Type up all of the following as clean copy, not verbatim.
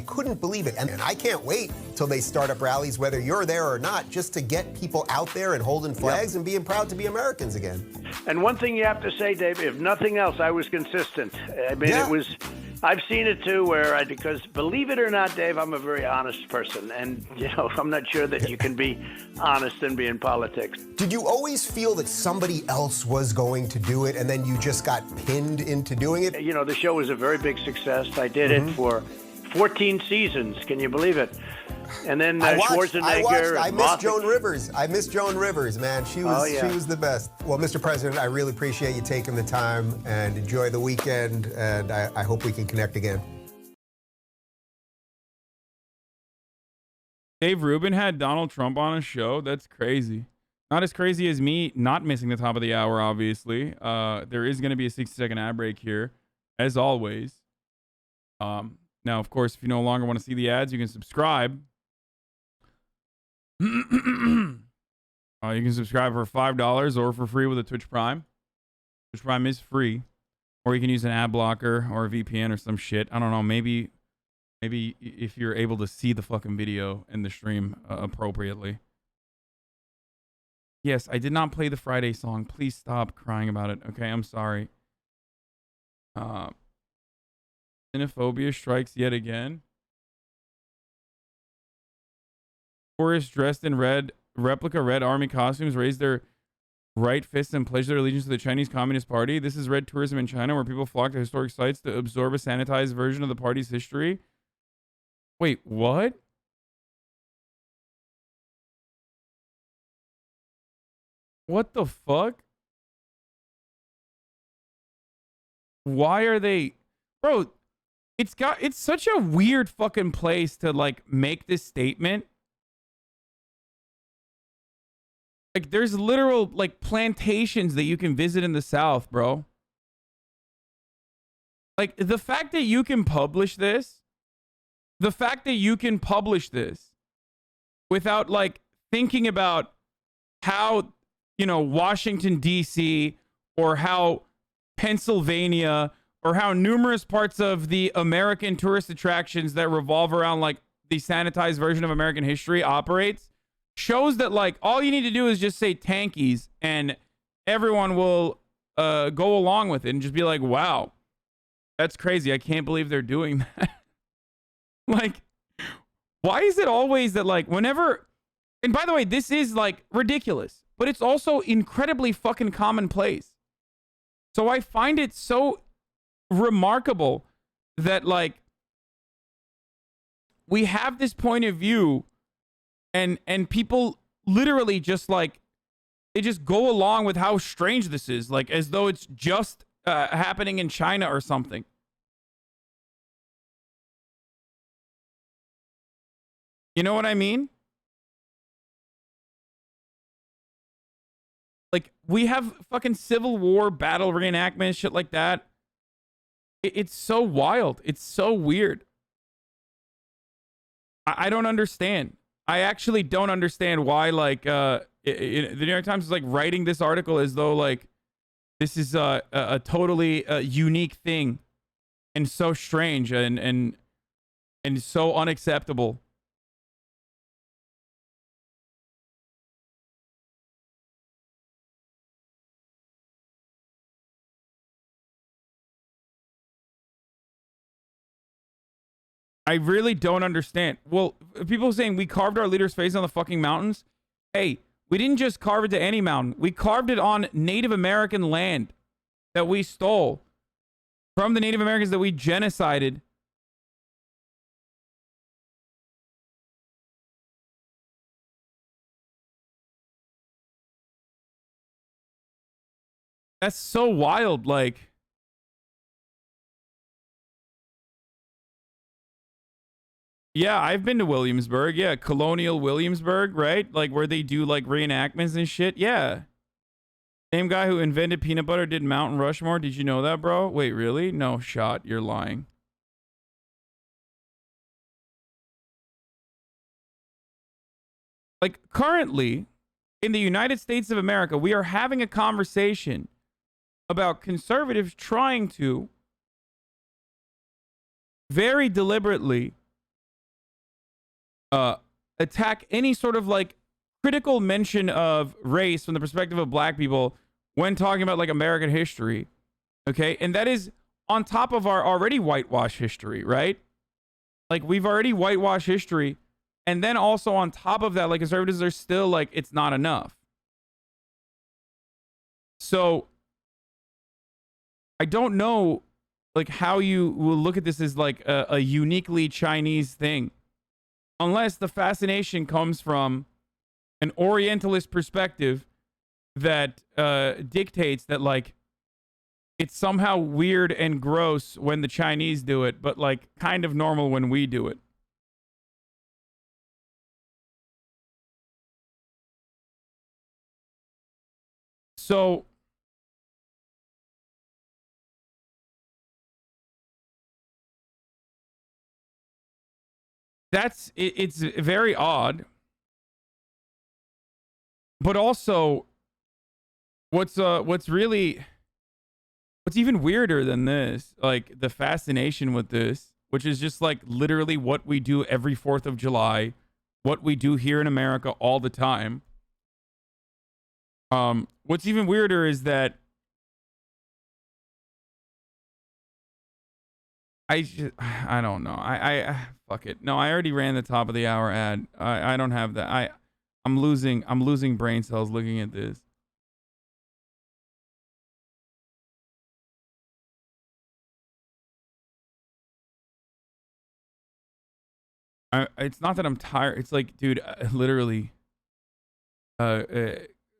I couldn't believe it. And I can't wait till they start up rallies, whether you're there or not, just to get people out there and holding flags and being proud to be Americans again. And one thing you have to say, Dave, if nothing else, I was consistent. I mean, it was, I've seen it too, where because believe it or not, Dave, I'm a very honest person. And, I'm not sure that you can be honest and be in politics. Did you always feel that somebody else was going to do it and then you just got pinned into doing it? The show was a very big success. I did it for 14 seasons. Can you believe it? And then Schwarzenegger. I miss Joan Rivers. I miss Joan Rivers, man. She was the best. Well, Mr. President, I really appreciate you taking the time and enjoy the weekend. And I hope we can connect again. Dave Rubin had Donald Trump on a show. That's crazy. Not as crazy as me not missing the top of the hour, obviously. There is going to be a 60-second ad break here, as always. Now, of course, if you no longer want to see the ads, you can subscribe. You can subscribe for $5 or for free with a Twitch Prime. Twitch Prime is free. Or you can use an ad blocker or a VPN or some shit. I don't know. Maybe if you're able to see the fucking video in the stream appropriately. Yes, I did not play the Friday song. Please stop crying about it. Okay, I'm sorry. Xenophobia strikes yet again. Tourists dressed in replica red army costumes raise their right fists and pledge their allegiance to the Chinese Communist Party. This is red tourism in China, where people flock to historic sites to absorb a sanitized version of the party's history. Wait, what? What the fuck? Why are they... Bro, it's such a weird fucking place to make this statement. There's literal plantations that you can visit in the South, bro. The fact that you can publish this, without thinking about how, Washington, D.C. or how Pennsylvania or how numerous parts of the American tourist attractions that revolve around the sanitized version of American history operates, shows that all you need to do is just say tankies and everyone will go along with it and just be like, wow, that's crazy. I can't believe they're doing that. Why is it always that whenever, and by the way, this is ridiculous, but it's also incredibly fucking commonplace. So I find it so remarkable that we have this point of view and people literally just they just go along with how strange this is, as though it's just happening in China or something. You know what I mean? We have fucking Civil War battle reenactments, shit like that. It's so wild. It's so weird. I don't understand. I actually don't understand why, the New York Times is writing this article as though this is a totally unique thing and so strange and so unacceptable. I really don't understand. Well, people saying we carved our leader's face on the fucking mountains. Hey, we didn't just carve it to any mountain. We carved it on Native American land that we stole from the Native Americans that we genocided. That's so wild, Yeah, I've been to Williamsburg. Yeah, Colonial Williamsburg, right? Where they do reenactments and shit. Yeah. Same guy who invented peanut butter did Mount Rushmore. Did you know that, bro? Wait, really? No shot. You're lying. Currently, in the United States of America, we are having a conversation about conservatives trying to very deliberately attack any sort of like critical mention of race from the perspective of black people when talking about like American history. Okay. And that is on top of our already whitewashed history, right? Like we've already whitewashed history. And then also on top of that, like conservatives are still like, it's not enough. So I don't know like how you will look at this as like a uniquely Chinese thing, unless the fascination comes from an Orientalist perspective that dictates that like it's somehow weird and gross when the Chinese do it, but like kind of normal when we do it. So that's it's very odd. But also what's even weirder than this, like the fascination with this, which is just like literally what we do every 4th of July, what we do here in America all the time. What's even weirder is that I don't know. I fuck it. No, I already ran the top of the hour ad. I don't have that. I'm losing brain cells looking at this. It's not that I'm tired. It's like, dude, literally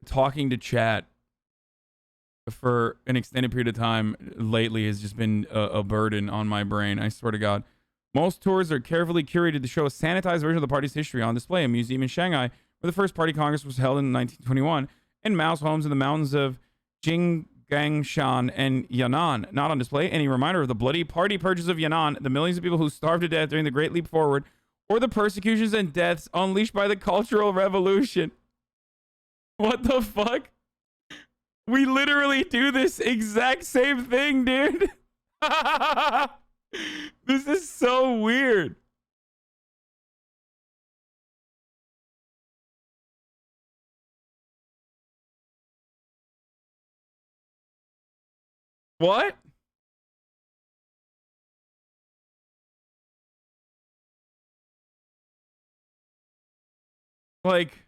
talking to chat for an extended period of time lately has just been a burden on my brain. I swear to God. Most tours are carefully curated to show a sanitized version of the party's history on display. A museum in Shanghai, where the first party congress was held in 1921, and mouse homes in the mountains of Jinggangshan and Yan'an. Not on display, any reminder of the bloody party purges of Yan'an, the millions of people who starved to death during the Great Leap Forward, or the persecutions and deaths unleashed by the Cultural Revolution. What the fuck? We literally do this exact same thing, dude. This is so weird. What? Like,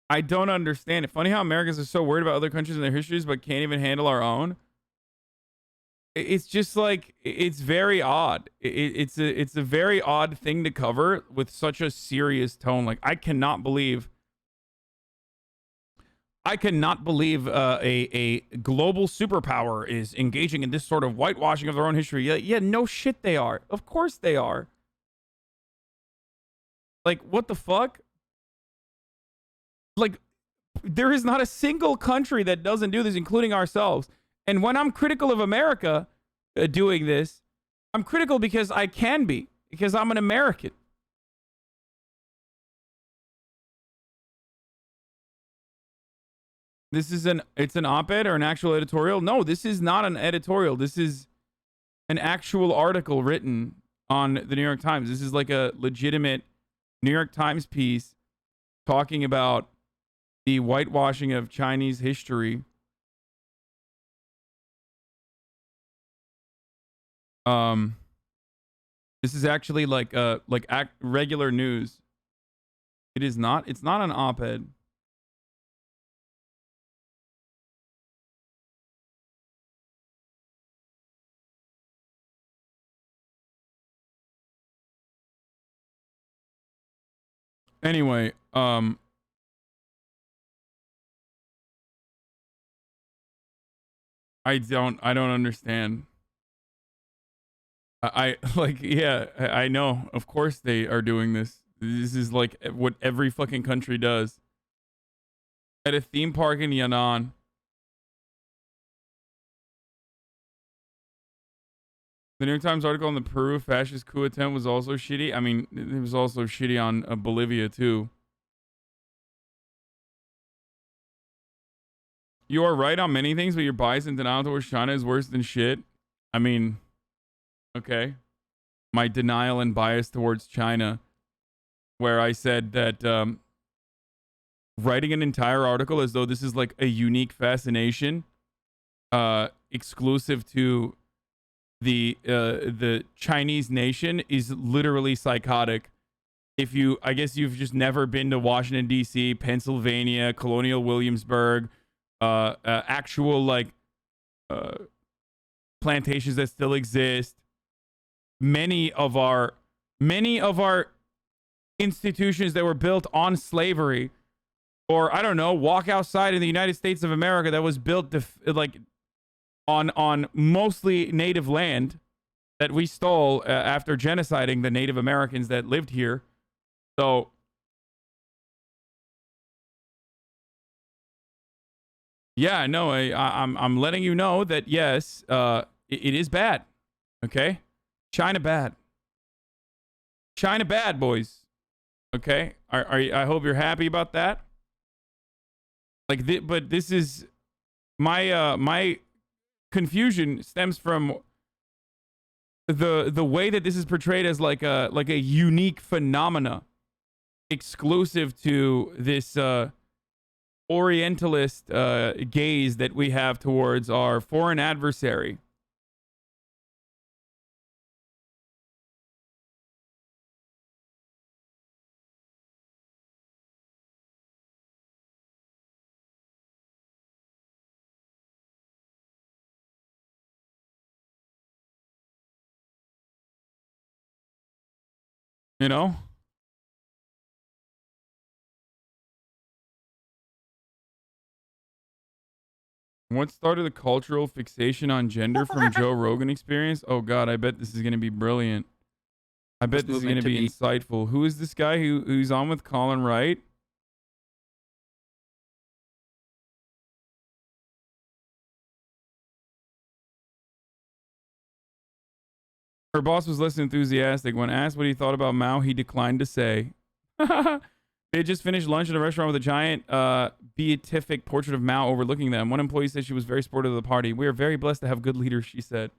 I don't understand it. Funny how Americans are so worried about other countries and their histories, but can't even handle our own. It's just like, it's very odd. It's a very odd thing to cover with such a serious tone. Like, I cannot believe a global superpower is engaging in this sort of whitewashing of their own history. Yeah, no shit they are. Of course they are. Like, what the fuck? Like, there is not a single country that doesn't do this, including ourselves. And when I'm critical of America doing this, I'm critical because I can be, because I'm an American. It's an op-ed or an actual editorial? No, this is not an editorial. This is an actual article written on the New York Times. This is like a legitimate New York Times piece talking about the whitewashing of Chinese history. This is actually like regular news. It is not. It's not an op-ed. Anyway, I don't understand. I like, yeah, I know. Of course they are doing this. This is like what every fucking country does. At a theme park in Yan'an. The New York Times article on the Peru fascist coup attempt was also shitty. I mean, it was also shitty on Bolivia, too. You are right on many things, but your bias and denial towards China is worse than shit. I mean, okay. My denial and bias towards China, where I said that writing an entire article as though this is like a unique fascination, exclusive to the Chinese nation, is literally psychotic. I guess you've just never been to Washington D.C., Pennsylvania, Colonial Williamsburg, actual like plantations that still exist. Many of our institutions that were built on slavery, or I don't know, walk outside in the United States of America that was built like on mostly native land that we stole after genociding the Native Americans that lived here. So yeah, no, I'm letting you know that yes, it is bad. Okay, China bad. China bad, boys. Okay, I hope you're happy about that. Like, but this is my confusion stems from the way that this is portrayed as like a unique phenomena exclusive to this Orientalist gaze that we have towards our foreign adversary. You know? What started the cultural fixation on gender from Joe Rogan Experience? Oh God, I bet this is gonna be brilliant. I bet this is gonna be insightful. Who is this guy who's on with Colin Wright? Her boss was less enthusiastic. When asked what he thought about Mao, he declined to say. They had just finished lunch at a restaurant with a giant beatific portrait of Mao overlooking them. One employee said she was very supportive of the party. We are very blessed to have good leaders, she said.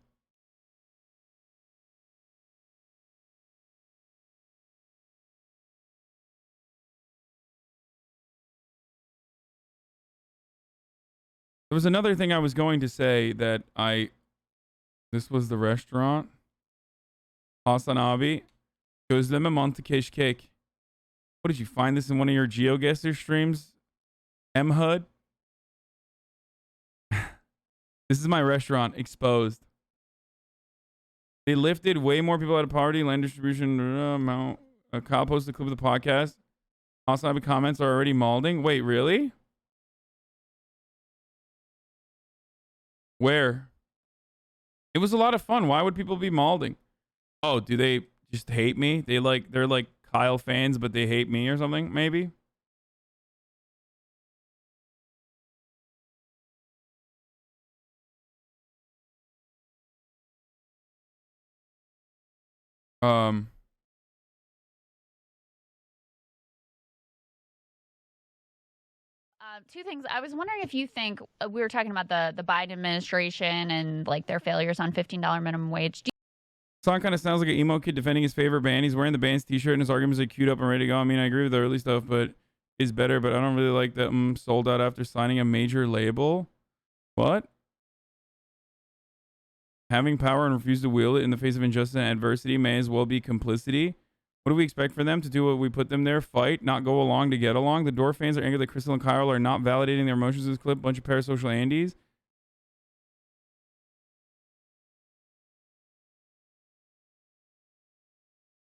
There was another thing I was going to say that this was the restaurant. Hasanabi. Gözleme Montekeş cake. What, did you find this in one of your GeoGuessr streams? M-HUD? This is my restaurant, exposed. They lifted way more people out of poverty, land distribution, amount. Kyle posted a clip of the podcast. Hasanabi comments are already malding. Wait, really? Where? It was a lot of fun. Why would people be malding? Oh, do they just hate me? They're like Kyle fans, but they hate me or something, maybe? Two things. I was wondering if you think we were talking about the Biden administration and like their failures on $15 minimum wage. Song kind of sounds like an emo kid defending his favorite band. He's wearing the band's t-shirt and his arguments are queued up and ready to go. I mean, I agree with the early stuff, but is better. But I don't really like that sold out after signing a major label. What? Having power and refuse to wield it in the face of injustice and adversity may as well be complicity. What do we expect for them to do? What we put them there, fight, not go along to get along? The Door fans are angry that Crystal and Kyle are not validating their emotions in this clip. Bunch of parasocial Andes.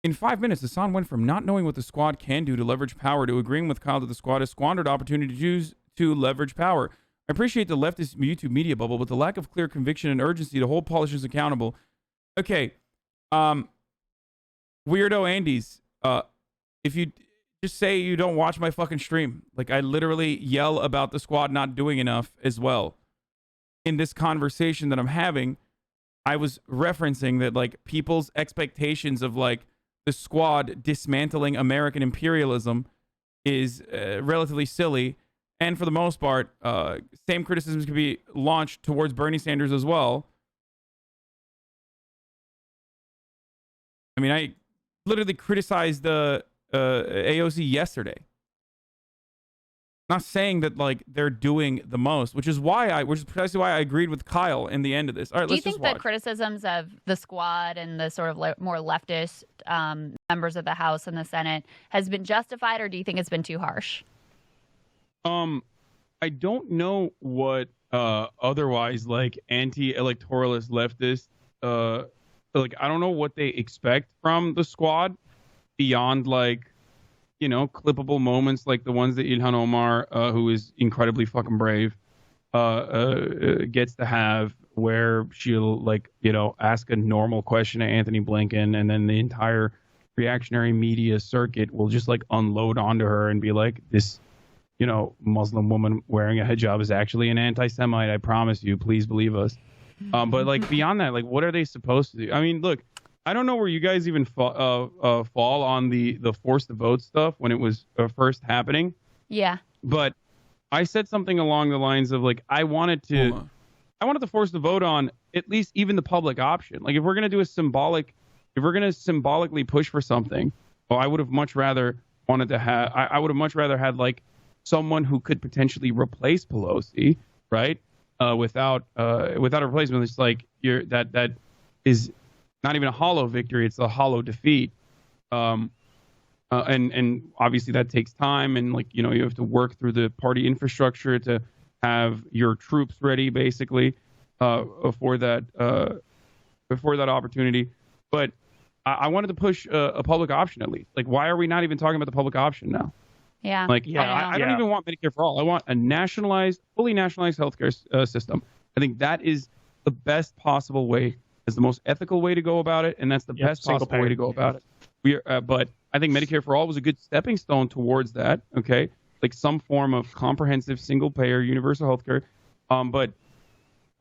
In 5 minutes, Hassan went from not knowing what the squad can do to leverage power to agreeing with Kyle that the squad has squandered opportunity to use to leverage power. I appreciate the leftist YouTube media bubble, but the lack of clear conviction and urgency to hold politicians accountable. Okay, Weirdo Andes, if you just say you don't watch my fucking stream, like I literally yell about the squad not doing enough as well. In this conversation that I'm having, I was referencing that like people's expectations of like the squad dismantling American imperialism is relatively silly, And for the most part, same criticisms can be launched towards Bernie Sanders as well. I mean, I literally criticized the AOC yesterday. Not saying that like they're doing the most, which is precisely why I agreed with Kyle in the end of this. All right, do you think the criticisms of the squad and the sort of more leftist members of the House and the Senate has been justified, or do you think it's been too harsh? I don't know what otherwise like anti-electoralist leftists like I don't know what they expect from the squad beyond like, you know, clippable moments like the ones that Ilhan Omar, who is incredibly fucking brave, gets to have, where she'll like, you know, ask a normal question to Anthony Blinken, and then the entire reactionary media circuit will just like unload onto her and be like, this, you know, Muslim woman wearing a hijab is actually an anti-Semite. I promise you, please believe us. But like beyond that, like what are they supposed to do? I mean, look, I don't know where you guys even fall on the force to vote stuff when it was first happening. Yeah. But I said something along the lines of like, I wanted the force to vote on at least even the public option. Like if we're going to symbolically push for something, well, I would have much rather had like someone who could potentially replace Pelosi, right? Without a replacement. It's like that is not even a hollow victory, it's a hollow defeat. And obviously that takes time, and like, you know, you have to work through the party infrastructure to have your troops ready basically for that opportunity. But I wanted to push a public option at least. Like, why are we not even talking about the public option now? Yeah. Like, I don't even want Medicare for all. I want a fully nationalized healthcare system. I think that is the best possible way. Is the most ethical way to go about it, and that's the best possible way to go about it. But I think Medicare for all was a good stepping stone towards that. Okay, like some form of comprehensive single-payer universal healthcare. But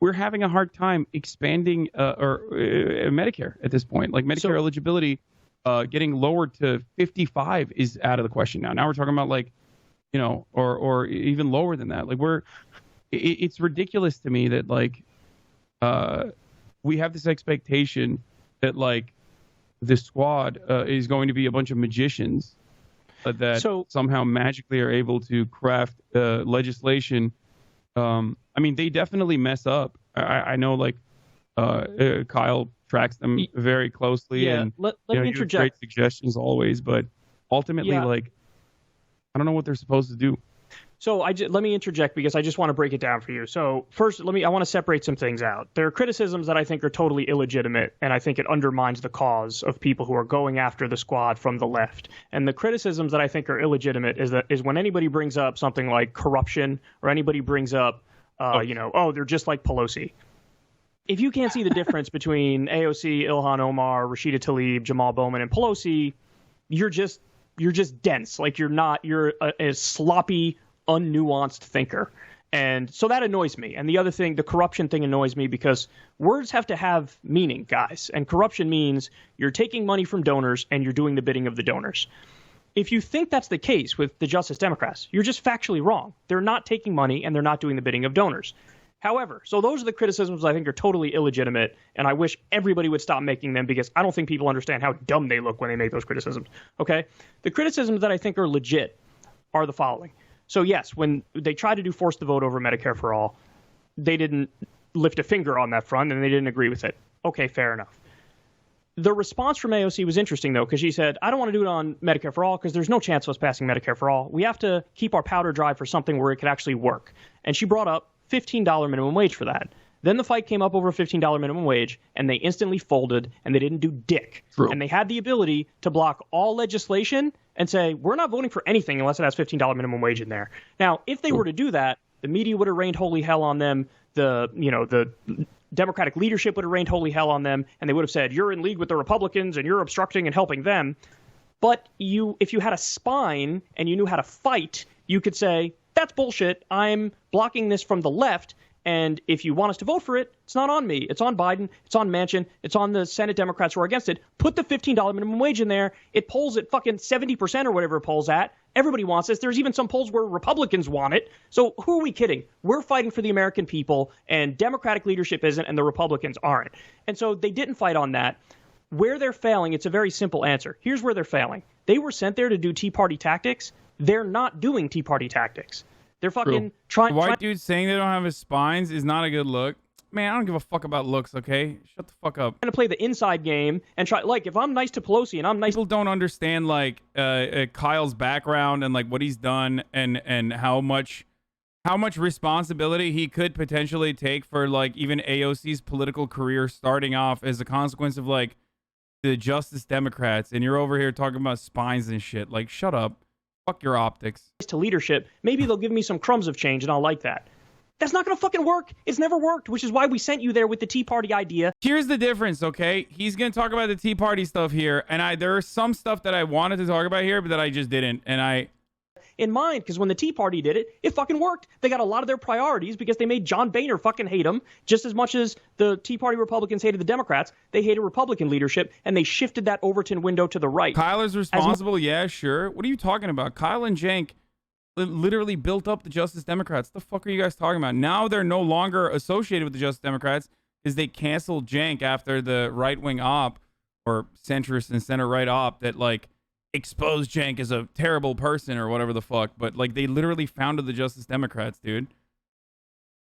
we're having a hard time expanding Medicare at this point. Like Medicare eligibility getting lowered to 55 is out of the question now. Now we're talking about like, you know, or even lower than that. Like it's ridiculous to me that like we have this expectation that like the squad is going to be a bunch of magicians that somehow magically are able to craft legislation. I mean, they definitely mess up. I know like Kyle tracks them very closely, and let me interject. Great suggestions always, but ultimately, like, I don't know what they're supposed to do. So let me interject because I just want to break it down for you. So first, I want to separate some things out. There are criticisms that I think are totally illegitimate, and I think it undermines the cause of people who are going after the squad from the left. And the criticisms that I think are illegitimate is when anybody brings up something like corruption, or anybody brings up, they're just like Pelosi. If you can't see the difference between AOC, Ilhan Omar, Rashida Tlaib, Jamal Bowman, and Pelosi, you're just dense. Like you're a sloppy, unnuanced thinker. And so that annoys me. And the other thing, the corruption thing annoys me because words have to have meaning, guys. And corruption means you're taking money from donors and you're doing the bidding of the donors. If you think that's the case with the Justice Democrats, you're just factually wrong. They're not taking money and they're not doing the bidding of donors. However, so those are the criticisms I think are totally illegitimate, and I wish everybody would stop making them because I don't think people understand how dumb they look when they make those criticisms. Okay? The criticisms that I think are legit are the following. So yes, when they tried to do force the vote over Medicare for all, they didn't lift a finger on that front and they didn't agree with it. Okay, fair enough. The response from AOC was interesting, though, because she said, I don't want to do it on Medicare for all because there's no chance of us passing Medicare for all. We have to keep our powder dry for something where it could actually work. And she brought up $15 minimum wage for that. Then the fight came up over $15 minimum wage, and they instantly folded, and they didn't do dick. True. And they had the ability to block all legislation and say, we're not voting for anything unless it has $15 minimum wage in there. Now, if they were to do that, the media would have rained holy hell on them. The Democratic leadership would have rained holy hell on them, and they would have said, you're in league with the Republicans, and you're obstructing and helping them. But if you had a spine and you knew how to fight, you could say, that's bullshit. I'm blocking this from the left. And if you want us to vote for it, it's not on me. It's on Biden. It's on Manchin. It's on the Senate Democrats who are against it. Put the $15 minimum wage in there. It polls at fucking 70% or whatever it polls at. Everybody wants this. There's even some polls where Republicans want it. So who are we kidding? We're fighting for the American people, and Democratic leadership isn't, and the Republicans aren't. And so they didn't fight on that. Where they're failing, it's a very simple answer. Here's where they're failing. They were sent there to do Tea Party tactics. They're not doing Tea Party tactics. They're fucking trying. White dude saying they don't have his spines is not a good look. Man, I don't give a fuck about looks, okay? Shut the fuck up. Trying to play the inside game and try, like, if I'm nice to Pelosi and I'm nice. People don't understand, like, Kyle's background and, like, what he's done and how much responsibility he could potentially take for, like, even AOC's political career starting off as a consequence of, like, the Justice Democrats. And you're over here talking about spines and shit. Like, shut up. Fuck your optics. To leadership, maybe they'll give me some crumbs of change and I'll like that. That's not going to fucking work. It's never worked, which is why we sent you there with the Tea Party idea. Here's the difference, okay? He's going to talk about the Tea Party stuff here, and there is some stuff that I wanted to talk about here, but that I just didn't, in mind, because when the Tea Party did it, it fucking worked. They got a lot of their priorities because they made John Boehner fucking hate them just as much as the Tea Party Republicans hated the Democrats. They hated Republican leadership, and they shifted that Overton window to the right. Kyle is responsible, yeah, sure. What are you talking about? Kyle and Cenk literally built up the Justice Democrats. The fuck are you guys talking about? Now they're no longer associated with the Justice Democrats because they canceled Cenk after the right-wing op, or centrist and center-right op, that, like, exposed Cenk as a terrible person or whatever the fuck. But, like, they literally founded the Justice Democrats, dude.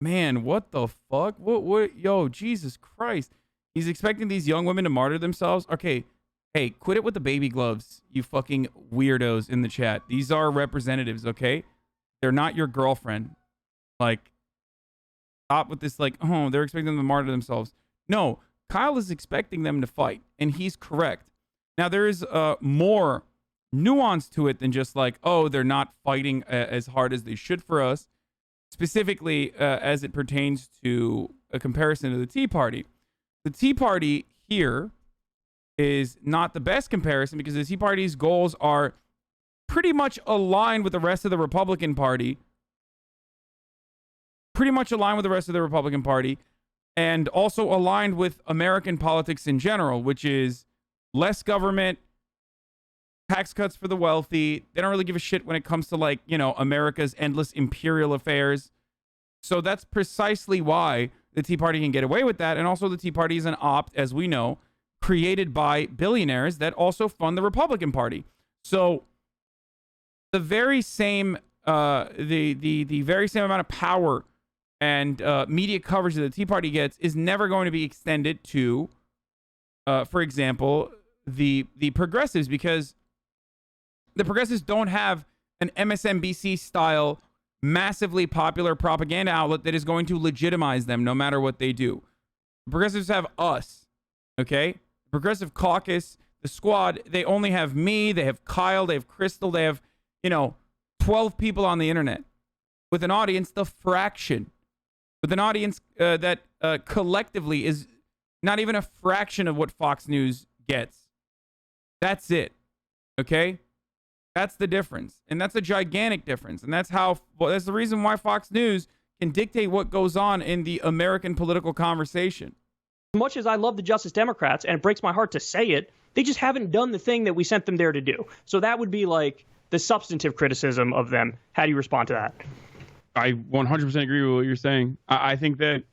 Man, what the fuck? What? Yo, Jesus Christ. He's expecting these young women to martyr themselves? Okay, hey, quit it with the baby gloves, you fucking weirdos in the chat. These are representatives, okay? They're not your girlfriend. Like, stop with this, like, oh, they're expecting them to martyr themselves. No, Kyle is expecting them to fight, and he's correct. Now, there is more nuance to it than just like, oh, they're not fighting as hard as they should for us, specifically as it pertains to a comparison to the Tea Party. The Tea Party here is not the best comparison because the Tea Party's goals are pretty much aligned with the rest of the Republican Party. And also aligned with American politics in general, which is less government, tax cuts for the wealthy. They don't really give a shit when it comes to, like, you know, America's endless imperial affairs. So that's precisely why the Tea Party can get away with that. And also the Tea Party is an opt, as we know, created by billionaires that also fund the Republican Party. So the very same the very same amount of power and media coverage that the Tea Party gets is never going to be extended to, for example, the progressives, because the progressives don't have an MSNBC style massively popular propaganda outlet that is going to legitimize them no matter what they do. The progressives have us, okay? The Progressive Caucus, the Squad, they only have me, they have Kyle, they have Crystal, they have, 12 people on the internet with an audience, the fraction, with an audience that collectively is not even a fraction of what Fox News gets. That's it, okay? That's the difference, and that's a gigantic difference, and that's the reason why Fox News can dictate what goes on in the American political conversation. As much as I love the Justice Democrats, and it breaks my heart to say it, they just haven't done the thing that we sent them there to do. So that would be like the substantive criticism of them. How do you respond to that? I 100% agree with what you're saying. I think that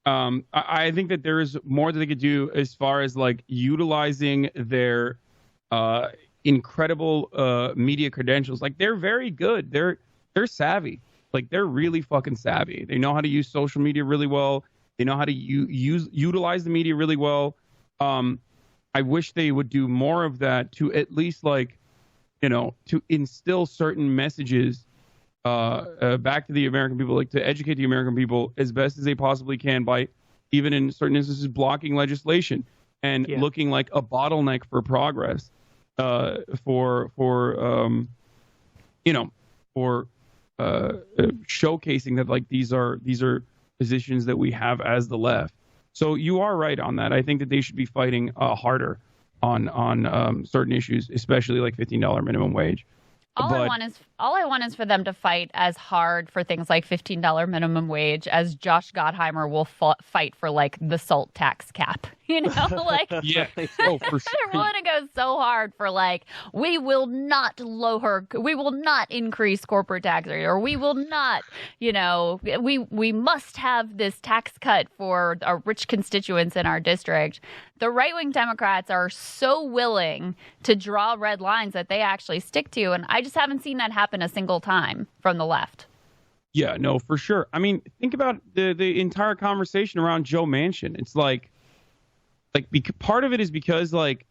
there is more that they could do as far as like utilizing their incredible media credentials. Like, they're very good. They're savvy. Like, they're really fucking savvy. They know how to use social media really well. They know how to utilize the media really well. I wish they would do more of that to at least, like, to instill certain messages back to the American people, like to educate the American people as best as they possibly can by, even in certain instances, blocking legislation and looking like a bottleneck for progress. For showcasing that, like, these are positions that we have as the left. So you are right on that. I think that they should be fighting harder on certain issues, especially like $15 minimum wage. All I want is for them to fight as hard for things like $15 minimum wage as Josh Gottheimer will fight for, like, the SALT tax cap. You know, like yeah, oh, for sure. they're willing to go so hard for like, we will not increase corporate tax rate, or we will not, you know, we must have this tax cut for our rich constituents in our district. The right-wing Democrats are so willing to draw red lines that they actually stick to, and I just haven't seen that happen a single time from the left. Yeah, no, for sure. I mean, think about the entire conversation around Joe Manchin. It's like part of it is because like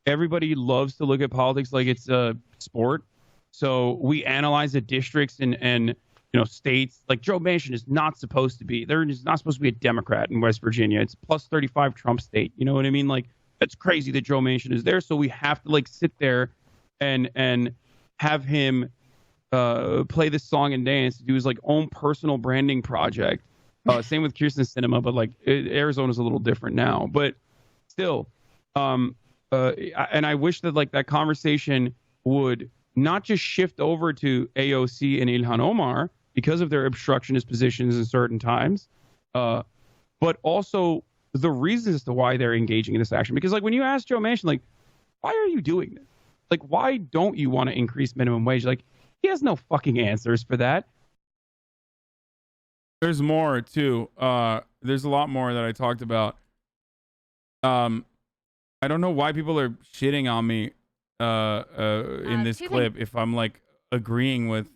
everybody loves to look at politics like it's a sport. So we analyze the districts and you know, states. Like Joe Manchin is not supposed to be. There is not supposed to be a Democrat in West Virginia. It's plus 35 Trump state. You know what I mean? Like, it's crazy that Joe Manchin is there. So we have to like sit there and have him play this song and dance to do his like own personal branding project. Same with Kirsten Sinema, but like Arizona's a little different now. But still, and I wish that like that conversation would not just shift over to AOC and Ilhan Omar because of their obstructionist positions in certain times, but also the reasons as to why they're engaging in this action. Because like when you ask Joe Manchin, like, why are you doing this? Like, why don't you want to increase minimum wage? Like, he has no fucking answers for that. There's more too. There's a lot more that I talked about. I don't know why people are shitting on me in this clip if I'm like agreeing with.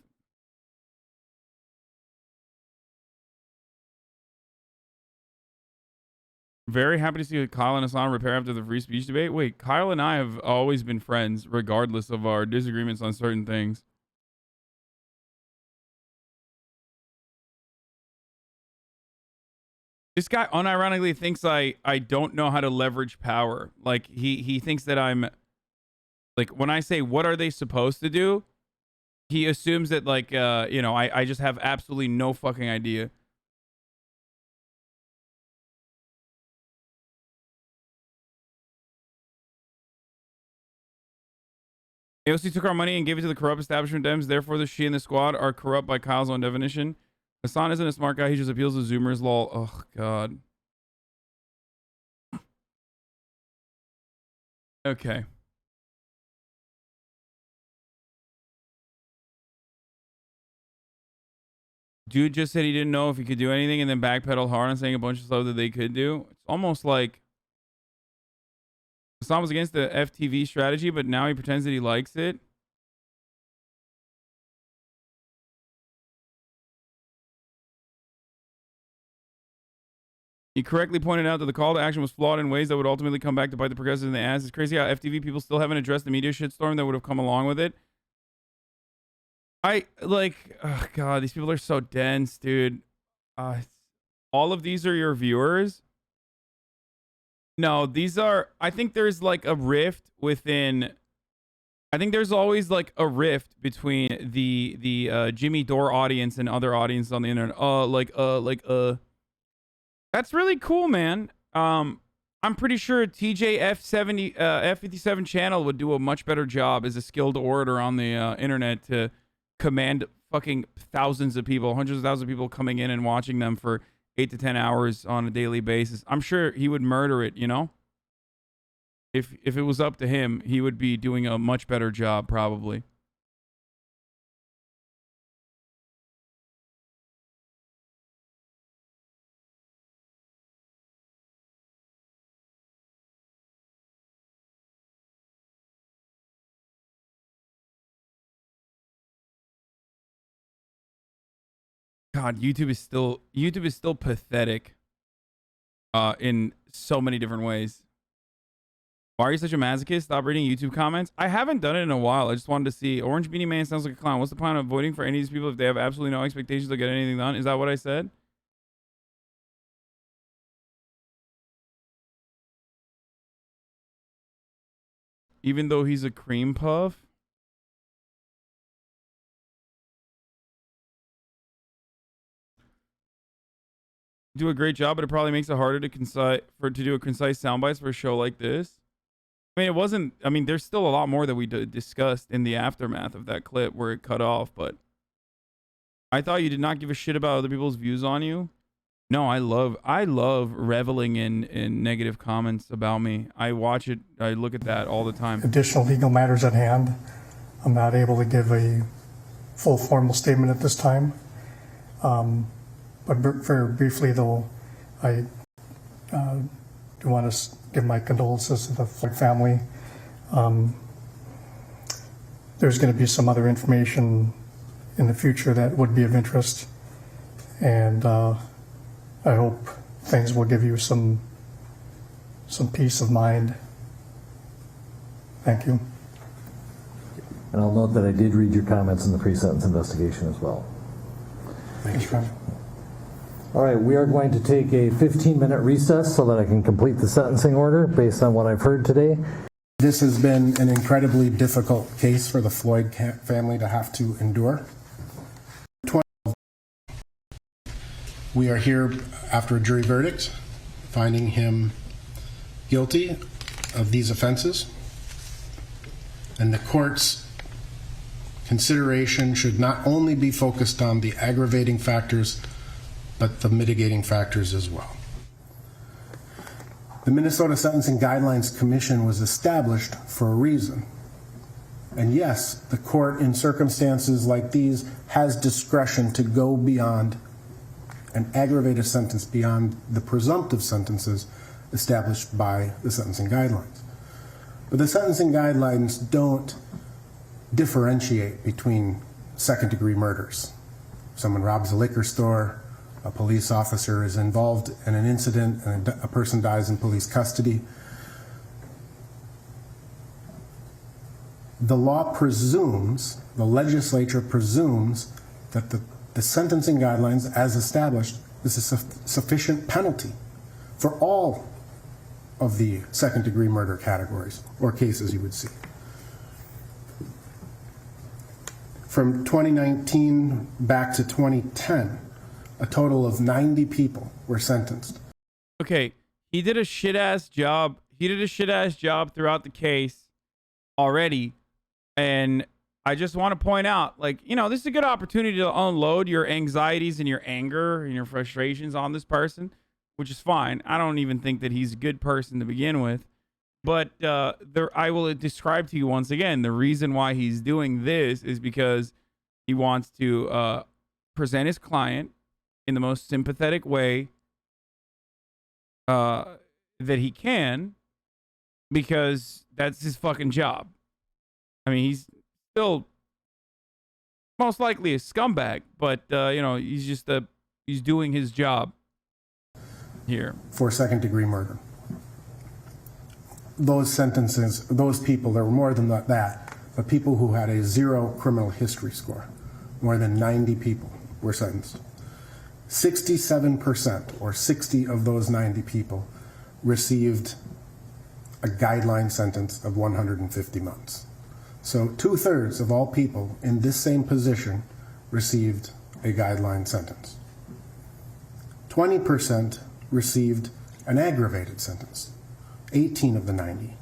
Very happy to see Kyle and Hassan repair after the free speech debate. Wait, Kyle and I have always been friends regardless of our disagreements on certain things. This guy unironically thinks I don't know how to leverage power. Like he thinks that I'm like, when I say what are they supposed to do, he assumes that like you know, I just have absolutely no fucking idea. AOC took our money and gave it to the corrupt establishment Dems. Therefore, the she and the squad are corrupt by Kyle's own definition. Hassan isn't a smart guy. He just appeals to Zoomers. Lol. Oh, God. Okay. Dude just said he didn't know if he could do anything and then backpedaled hard on saying a bunch of stuff that they could do. It's almost like Hassan was against the FTV strategy, but now he pretends that he likes it. He correctly pointed out that the call to action was flawed in ways that would ultimately come back to bite the progressives in the ass. It's crazy how FTV people still haven't addressed the media shitstorm that would have come along with it. Oh God, these people are so dense, dude. All of these are your viewers. No, these are, I think there's like a rift within, I think there's always like a rift between the Jimmy Dore audience and other audiences on the internet. That's really cool, man. I'm pretty sure TJF70 F57 channel would do a much better job as a skilled orator on the internet to command fucking thousands of people, hundreds of thousands of people coming in and watching them for 8 to 10 hours on a daily basis. I'm sure he would murder it, you know? If it was up to him, he would be doing a much better job, probably. God, YouTube is still pathetic in so many different ways. Why are you such a masochist? Stop reading YouTube comments. I haven't done it in a while. I just wanted to see. Orange Beanie Man sounds like a clown. What's the point of voting for any of these people if they have absolutely no expectations to get anything done? Is that what I said? Even though he's a cream puff? Do a great job, but it probably makes it harder to do a concise soundbites for a show like this. I mean, it wasn't. I mean, there's still a lot more that we discussed in the aftermath of that clip where it cut off. But I thought you did not give a shit about other people's views on you. No, I love reveling in negative comments about me. I watch it. I look at that all the time. Additional legal matters at hand. I'm not able to give a full formal statement at this time. But very briefly, though, I do want to give my condolences to the Floyd family. There's going to be some other information in the future that would be of interest, and I hope things will give you some peace of mind. Thank you. And I'll note that I did read your comments in the pre-sentence investigation as well. Thanks, Fred. All right, we are going to take a 15-minute recess so that I can complete the sentencing order based on what I've heard today. This has been an incredibly difficult case for the Floyd family to have to endure. We are here after a jury verdict, finding him guilty of these offenses. And the court's consideration should not only be focused on the aggravating factors, but the mitigating factors as well. The Minnesota Sentencing Guidelines Commission was established for a reason. And yes, the court in circumstances like these has discretion to go beyond an aggravated sentence, beyond the presumptive sentences established by the sentencing guidelines. But the sentencing guidelines don't differentiate between second-degree murders. Someone robs a liquor store, a police officer is involved in an incident, and a person dies in police custody. The law presumes, the legislature presumes, that the sentencing guidelines as established is a sufficient penalty for all of the second-degree murder categories or cases you would see. From 2019 back to 2010, a total of 90 people were sentenced. Okay, he did a shit-ass job. He did a shit-ass job throughout the case already, and I just want to point out, like, you know, this is a good opportunity to unload your anxieties and your anger and your frustrations on this person, which is fine. I don't even think that he's a good person to begin with. But I will describe to you once again, the reason why he's doing this is because he wants to present his client in the most sympathetic way that he can, because that's his fucking job. I mean, he's still most likely a scumbag, but you know, he's doing his job here for second-degree murder. Those sentences, those people, there were more than that, but people who had a 0 criminal history score, more than 90 people were sentenced. 67%, or 60 of those 90 people, received a guideline sentence of 150 months. So 2/3 of all people in this same position received a guideline sentence. 20% received an aggravated sentence, 18 of the 90,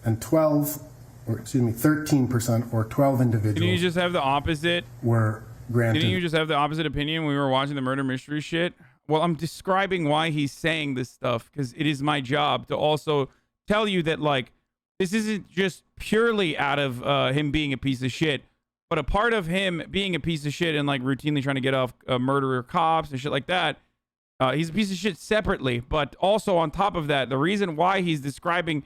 and 13%, or 12 individuals. Didn't you just have the opposite? Were granted. Didn't you just have the opposite opinion when we were watching the murder mystery shit? Well, I'm describing why he's saying this stuff, because it is my job to also tell you that, like, this isn't just purely out of him being a piece of shit, but a part of him being a piece of shit and, like, routinely trying to get off murderer cops and shit like that. He's a piece of shit separately, but also on top of that, the reason why he's describing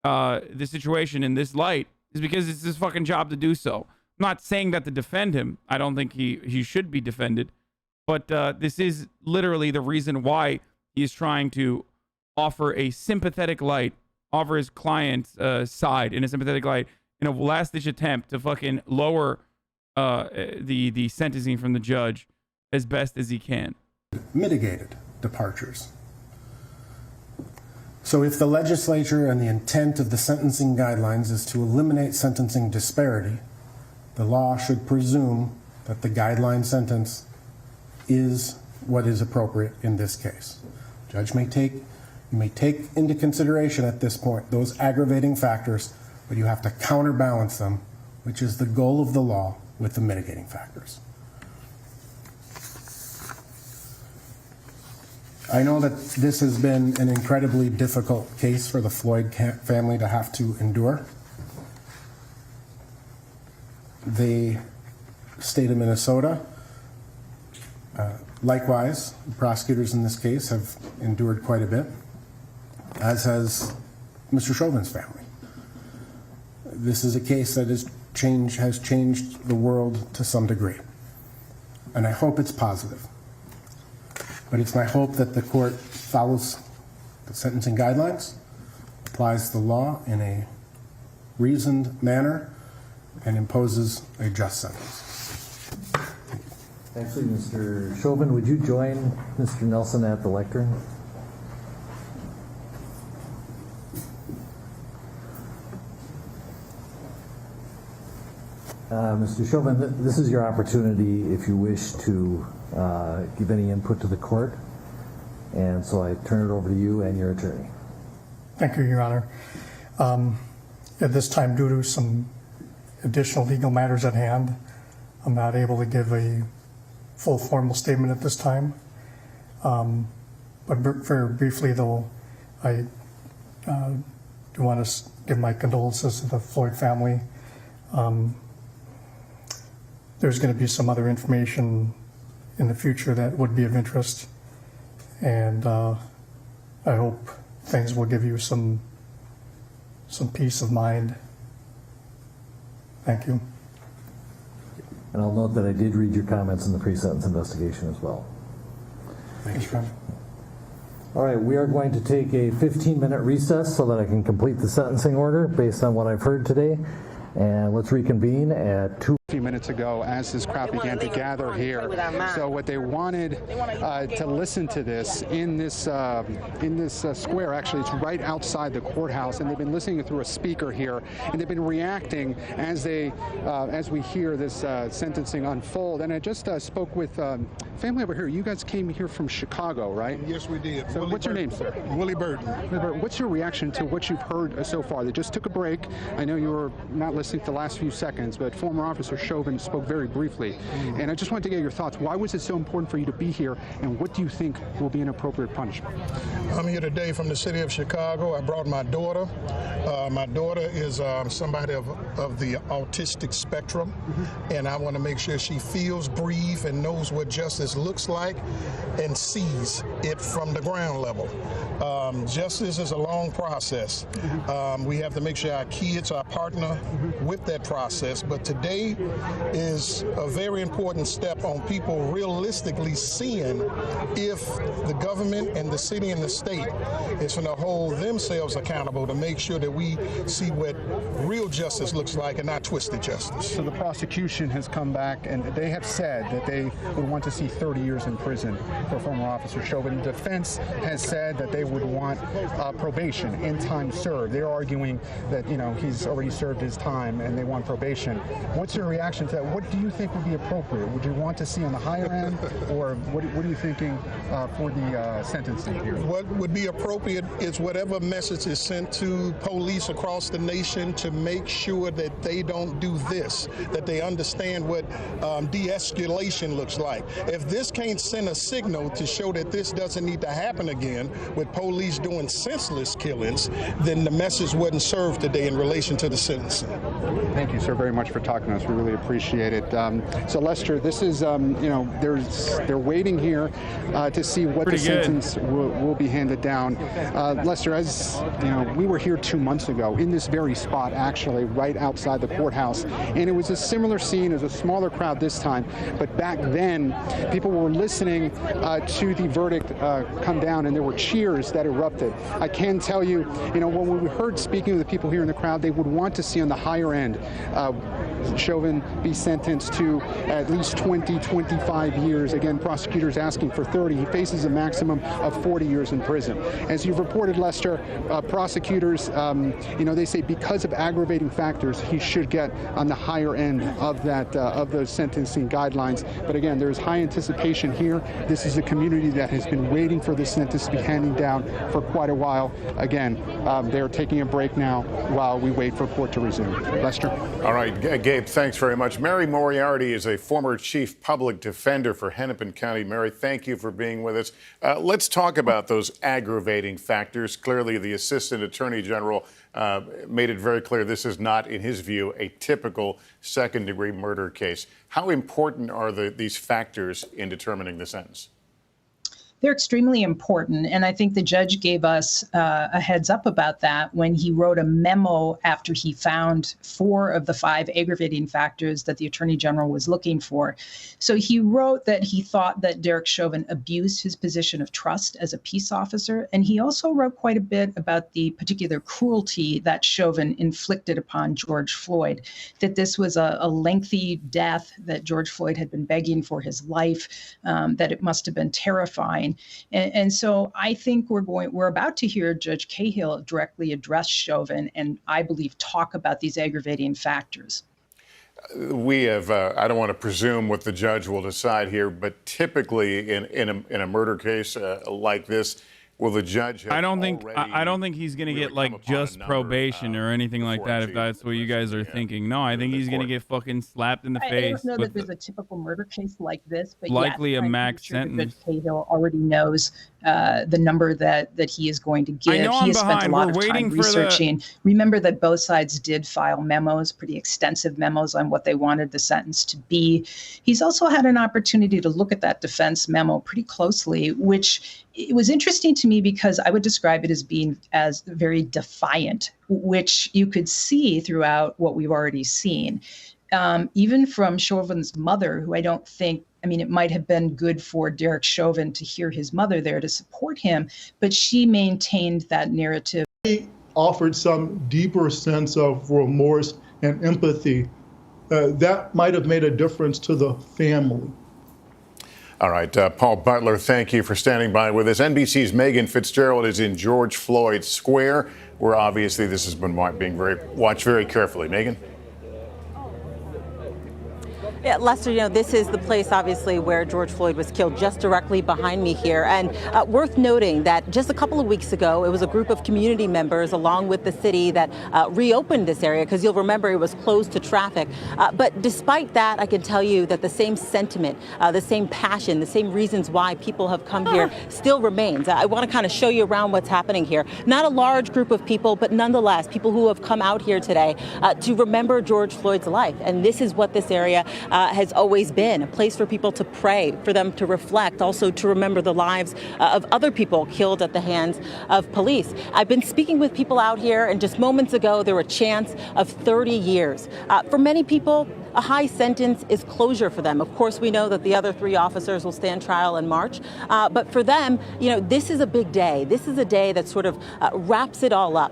the situation in this light is because it's his fucking job to do so. I'm not saying that to defend him. I don't think he should be defended, but this is literally the reason why he is trying to offer a sympathetic light, offer his client's side in a sympathetic light, in a last-ditch attempt to fucking lower the sentencing from the judge as best as he can. Mitigated departures. So if the legislature and the intent of the sentencing guidelines is to eliminate sentencing disparity, the law should presume that the guideline sentence is what is appropriate in this case. Judge may take into consideration at this point those aggravating factors, but you have to counterbalance them, which is the goal of the law, with the mitigating factors. I know that this has been an incredibly difficult case for the Floyd family to have to endure. The state of Minnesota, likewise, the prosecutors in this case have endured quite a bit, as has Mr. Chauvin's family. This is a case that has changed the world to some degree, and I hope it's positive. But it's my hope that the court follows the sentencing guidelines, applies the law in a reasoned manner, and imposes a just sentence. Actually, Mr. Chauvin, would you join Mr. Nelson at the lectern? Mr. Chauvin, this is your opportunity if you wish to give any input to the court. And so I turn it over to you and your attorney. Thank you, Your Honor. At this time, due to some additional legal matters at hand, I'm not able to give a full formal statement at this time. But very briefly, though, I do want to give my condolences to the Floyd family. There's going to be some other information in the future that would be of interest, and I hope things will give you some peace of mind. Thank you. And I'll note that I did read your comments in the pre-sentence investigation as well. Thanks, Ron. All right, we are going to take a 15-minute recess so that I can complete the sentencing order based on what I've heard today. And let's reconvene at 2. A few minutes ago as this crowd began to gather here. So what they wanted to listen to this in this square, actually it's right outside the courthouse, and they've been listening through a speaker here, and they've been reacting as we hear this sentencing unfold. And I just spoke with family over here. You guys came here from Chicago, right? Yes, we did. So what's your name, sir? Willie Burton. What's your reaction to what you've heard so far? They just took a break. I know you were not listening to the last few seconds, but former Officer Chauvin spoke very briefly. And I just wanted to get your thoughts. Why was it so important for you to be here, and what do you think will be an appropriate punishment? I'm here today from the city of Chicago. I brought my daughter. My daughter is somebody of the autistic spectrum, and I want to make sure she feels, breathes, and knows what justice looks like and sees it from the ground level. Justice is a long process. We have to make sure our kids are partner with that process, but today is a very important step on people realistically seeing if the government and the city and the state is going to hold themselves accountable to make sure that we see what real justice looks like and not twisted justice. So the prosecution has come back and they have said that they would want to see 30 years in prison for former Officer Chauvin. The defense has said that they would want probation in time served. They're arguing that, you know, he's already served his time and they want probation. What's your reaction to that? What do you think would be appropriate? Would you want to see on the higher end, or what are you thinking for the sentencing here? What would be appropriate is whatever message is sent to police across the nation to make sure that they don't do this, that they understand what de-escalation looks like. If this can't send a signal to show that this doesn't need to happen again with police doing senseless killings, then the message wasn't served today in relation to the sentencing. Thank you, sir, very much for talking to us. We really appreciate it. So, Lester, this is, they're waiting here to see what the sentence will be handed down. Lester, as you know, we were here 2 months ago in this very spot, actually, right outside the courthouse, and it was a similar scene. It was a smaller crowd this time, but back then, people were listening to the verdict come down, and there were cheers that erupted. I can tell you, when we heard speaking of the people here in the crowd, they would want to see on the higher end Chauvin be sentenced to at least 20, 25 years. Again, prosecutors asking for 30. He faces a maximum of 40 years in prison. As you've reported, Lester, prosecutors, they say because of aggravating factors, he should get on the higher end of that of those sentencing guidelines. But again, there's high anticipation here. This is a community that has been waiting for this sentence to be handed down for quite a while. Again, they're taking a break now while we wait for court to resume. Lester? All right. Gabe, thanks very much. Mary Moriarty is a former chief public defender for Hennepin County. Mary, thank you for being with us. Let's talk about those aggravating factors. Clearly, the assistant attorney general made it very clear this is not, in his view, a typical second-degree murder case. How important are these factors in determining the sentence? They're extremely important, and I think the judge gave us a heads up about that when he wrote a memo after he found 4 of the 5 aggravating factors that the Attorney General was looking for. So he wrote that he thought that Derek Chauvin abused his position of trust as a peace officer, and he also wrote quite a bit about the particular cruelty that Chauvin inflicted upon George Floyd, that this was a lengthy death, that George Floyd had been begging for his life, that it must have been terrifying. And so I think we're about to hear Judge Cahill directly address Chauvin and I believe talk about these aggravating factors. We have, I don't want to presume what the judge will decide here, but typically in a murder case like this, will the judge have I don't think he's going to get like just probation or anything like that, if that's what you guys are thinking. No, I think he's going to get fucking slapped in the face. I don't know that there's a typical murder case like this, but likely yes, a max Judge sentence. Cahill already knows the number that he is going to give. I know he I'm has spent a behind. lot We're of waiting time for researching. Remember that both sides did file memos, pretty extensive memos on what they wanted the sentence to be. He's also had an opportunity to look at that defense memo pretty closely, which it was interesting to me because I would describe it as being as very defiant, which you could see throughout what we've already seen. Even from Chauvin's mother, who I don't think, I mean, it might have been good for Derek Chauvin to hear his mother there to support him, but she maintained that narrative. He offered some deeper sense of remorse and empathy. That might have made a difference to the family. All right, Paul Butler, thank you for standing by with us. NBC's Megan Fitzgerald is in George Floyd Square, where obviously this has been being watched very carefully. Megan? Yeah, Lester, this is the place, obviously, where George Floyd was killed, just directly behind me here. And worth noting that just a couple of weeks ago, it was a group of community members along with the city that reopened this area, because you'll remember it was closed to traffic. But despite that, I can tell you that the same sentiment, the same passion, the same reasons why people have come here still remains. I want to kind of show you around what's happening here. Not a large group of people, but nonetheless, people who have come out here today to remember George Floyd's life. And this is what this area has always been, a place for people to pray, for them to reflect, also to remember the lives of other people killed at the hands of police. I've been speaking with people out here, and just moments ago, there were chants of 30 years. For many people, a high sentence is closure for them. Of course, we know that the other 3 officers will stand trial in March. But for them, this is a big day. This is a day that sort of wraps it all up.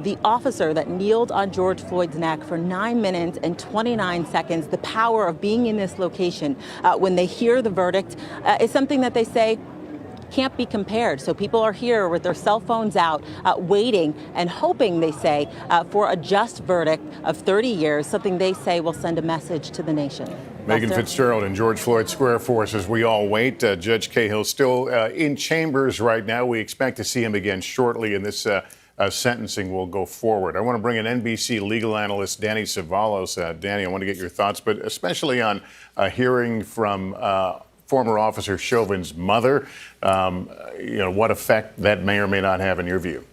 The officer that kneeled on George Floyd's neck for 9 minutes and 29 seconds, the power of being in this location when they hear the verdict is something that they say can't be compared. So people are here with their cell phones out, waiting and hoping, they say, for a just verdict of 30 years, something they say will send a message to the nation. Megan Fitzgerald in George Floyd Square for us as we all wait. Judge Cahill still in chambers right now. We expect to see him again shortly, and this sentencing will go forward. I want to bring in NBC legal analyst Danny Cevallos. Danny, I want to get your thoughts, but especially on hearing from former Officer Chauvin's mother, what effect that may or may not have in your view.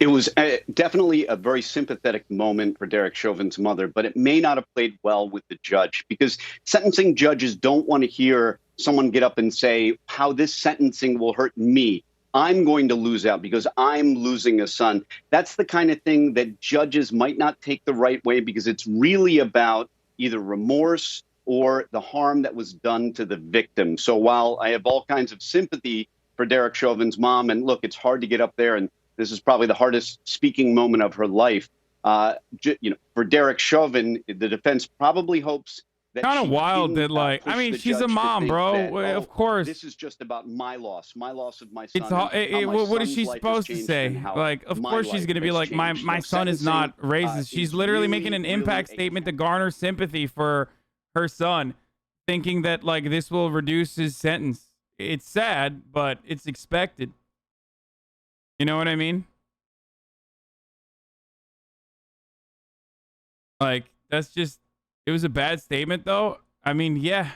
It was definitely a very sympathetic moment for Derek Chauvin's mother, but it may not have played well with the judge, because sentencing judges don't want to hear someone get up and say how this sentencing will hurt me. I'm going to lose out because I'm losing a son. That's the kind of thing that judges might not take the right way, because it's really about either remorse or the harm that was done to the victim. So while I have all kinds of sympathy for Derek Chauvin's mom, and look, it's hard to get up there, and this is probably the hardest speaking moment of her life. For Derek Chauvin, the defense probably hopes that kind of wild that, like, I mean, she's a mom, bro. That, of course. This is just about my loss of my son. What is she supposed to say? Like, of course she's going to be like, my son is not racist. She's literally making an impact statement to garner sympathy for her son, thinking that, like, this will reduce his sentence. It's sad, but it's expected. You know what I mean? Like, that's just, it was a bad statement, though. I mean, yeah.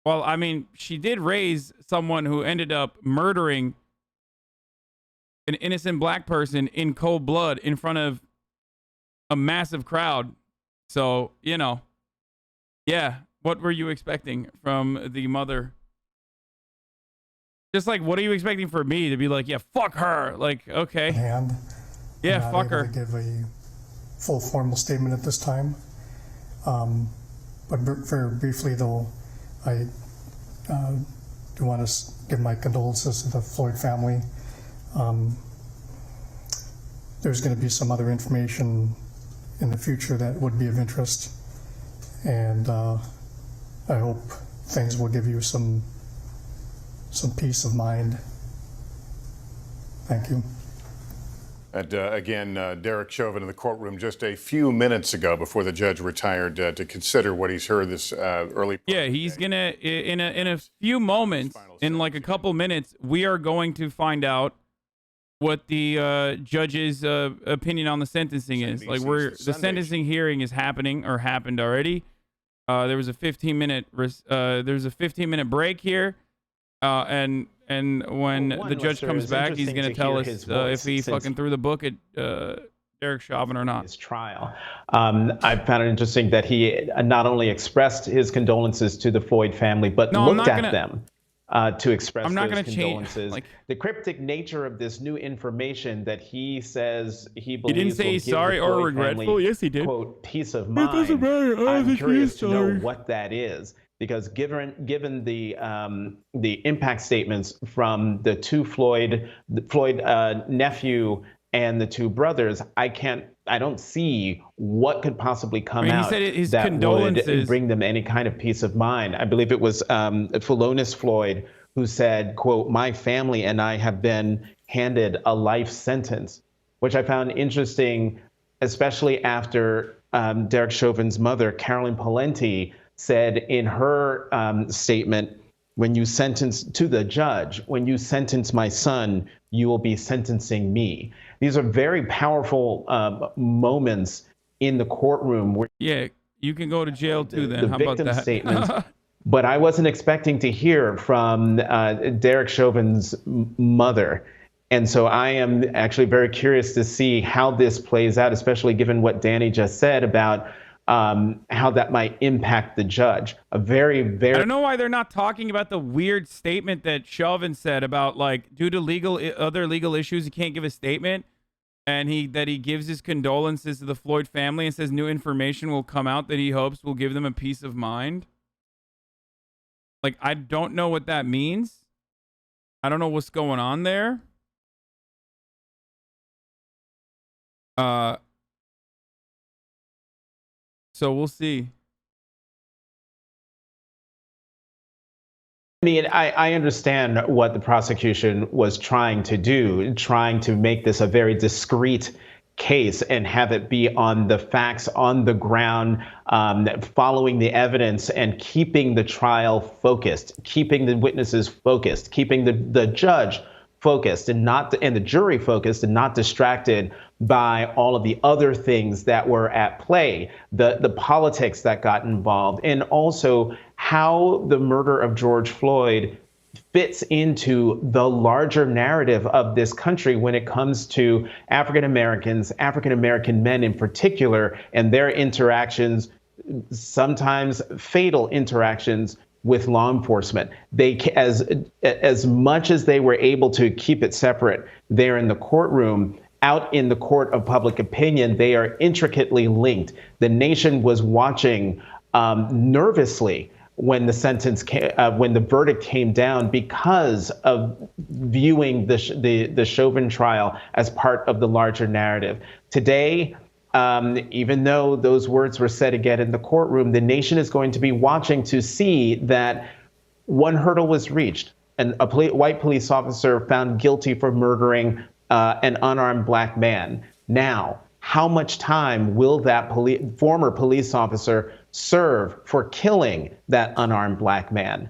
Well, I mean, she did raise someone who ended up murdering an innocent black person in cold blood in front of a massive crowd. So, you know, yeah. What were you expecting from the mother? Just like, what are you expecting for me to be like, yeah, fuck her? Like, okay. And yeah, fuck her. To give a full formal statement at this time. But very briefly, though, I do want to give my condolences to the Floyd family. There's going to be some other information in the future that would be of interest, and I hope things will give you some peace of mind. Thank you. And again, Derek Chauvin in the courtroom just a few minutes ago before the judge retired to consider what he's heard this early. Yeah, he's gonna in a few moments, in like a couple minutes, we are going to find out what the judge's opinion on the sentencing is. Like, the sentencing hearing is happening or happened already. There was a 15-minute break here, and when the judge comes back, he's going to tell us if he fucking threw the book at Derek Chauvin or not. His trial. I found it interesting that he not only expressed his condolences to the Floyd family, but looked at them to express those condolences. The cryptic nature of this new information that he says he believes he didn't say he's sorry or regretful. Family, yes, he did. Quote, peace of mind. It doesn't matter. I'm curious to know what that is. Because given the impact statements from the two Floyd nephew and the two brothers, I don't see what could possibly come out that would bring them any kind of peace of mind. I believe it was Philonis Floyd who said, quote, "My family and I have been handed a life sentence," which I found interesting, especially after Derek Chauvin's mother, Carolyn Palenti, said in her statement, when you sentence to the judge, when you sentence my son, you will be sentencing me. These are very powerful moments in the courtroom. Where yeah, you can go to jail too then. How about that? Statements. But I wasn't expecting to hear from Derek Chauvin's mother. And so I am actually very curious to see how this plays out, especially given what Danny just said about how that might impact the judge. I don't know why they're not talking about the weird statement that Chauvin said about, like, due to other legal issues, he can't give a statement, and he gives his condolences to the Floyd family and says new information will come out that he hopes will give them a peace of mind. Like, I don't know what that means. I don't know what's going on there. So we'll see. I mean, I understand what the prosecution was trying to do, trying to make this a very discreet case and have it be on the facts on the ground, following the evidence and keeping the trial focused, keeping the witnesses focused, keeping the judge focused and the jury focused and not distracted by all of the other things that were at play, the politics that got involved, and also how the murder of George Floyd fits into the larger narrative of this country when it comes to African Americans, African American men in particular, and their interactions, sometimes fatal interactions with law enforcement. They, as much as they were able to keep it separate there in the courtroom, out in the court of public opinion, they are intricately linked. The nation was watching nervously when the verdict came down because of viewing the Chauvin trial as part of the larger narrative. Today, even though those words were said again in the courtroom, the nation is going to be watching to see that one hurdle was reached, and a white police officer found guilty for murdering an unarmed black man. Now, how much time will that former police officer serve for killing that unarmed black man?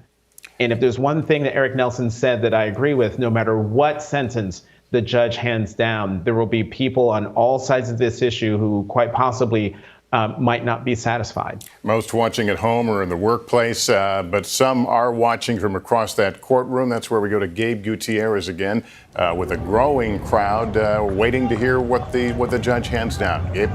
And if there's one thing that Eric Nelson said that I agree with, no matter what sentence the judge hands down, there will be people on all sides of this issue who quite possibly might not be satisfied. Most watching at home or in the workplace, but some are watching from across that courtroom. That's where we go to Gabe Gutierrez again, with a growing crowd waiting to hear what the judge hands down. Gabe.